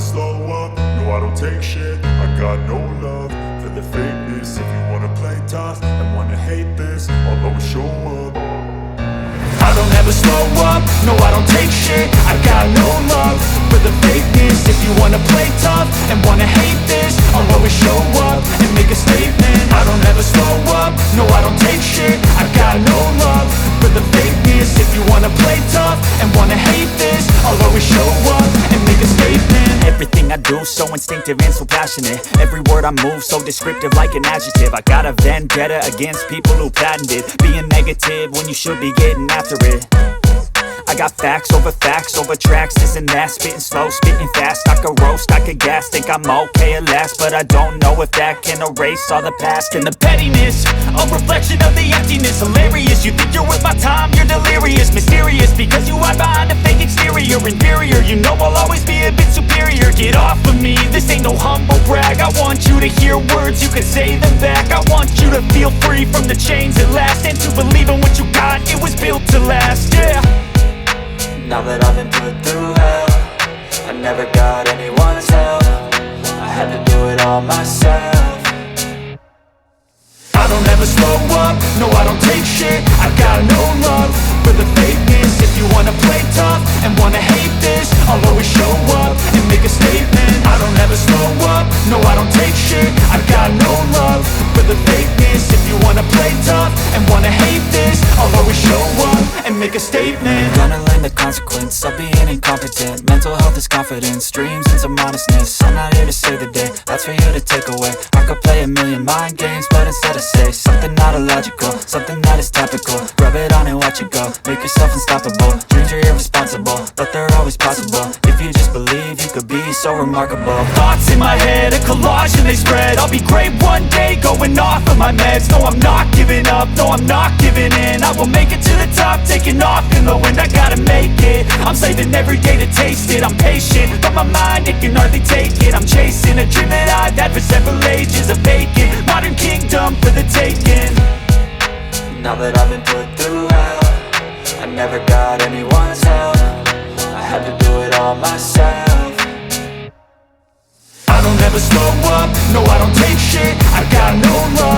slow up, no I don't take shit. I got no love for the fakeness. If you wanna play tough and wanna hate this, I'll always show up. I don't ever slow up, no I don't take shit. I got no love for the fakeness. If you wanna play tough and wanna hate this, I'll always show up and make a statement. I don't ever slow up, no I don't take shit. I got no love for the fakeness. If you wanna play tough and wanna hate this, I'll always show up and make a statement. Everything I do so instinctive and so passionate. Every word I move so descriptive like an adjective. I got a vendetta against people who patented being negative when you should be getting after it. I got facts over tracks, this and that. Spitting slow, spitting fast, I could roast, I could gas. Think I'm okay at last, but I don't know if that can erase all the past. And the pettiness, a reflection of the emptiness. Hilarious, you think you're worth my time, you're delirious. Mysterious, because you hide behind a fake exterior. Inferior, you know I'll always be a bit superior. Get off of me, this ain't no humble brag. I want you to hear words, you can say them back. I want you to feel free from the chains at last, and to believe in what you got, it was built to last, yeah. Now that I've been put through hell, I never got anyone's help. I had to do it all myself. I don't ever slow up, no I don't take shit. I got no love for the fakeness. If you wanna play tough and wanna hate this, I'll always show up and make a statement. I don't ever slow up, no I don't take shit. I got no love for the fakeness. If you wanna play tough and wanna hate this, I'll always show up and make a statement. Gonna learn the consequence of being incompetent. Mental health is confidence, dreams and some honestness. I'm not here to save the day, that's for you to take away. I could play a million mind games, but instead I say something not illogical, something that is topical. Rub it on and watch it go, make yourself unstoppable. Dreams are irresponsible, but they're always possible. If you just believe, you could be so remarkable. Thoughts in my head, a collage and they spread. I'll be great one day, going off of my meds. No, I'm not giving up, no, I'm not giving in. I will make it to the top, taking off in the wind. I gotta make it, I'm saving every day to taste it. I'm patient, but my mind, it can hardly take it. I'm chasing a dream that I've had for several ages. A vacant, modern kingdom for the taking. Now that I've been put through hell, I never got anyone's help. I had to do it all myself. I don't ever slow up, no I don't take shit. I got no love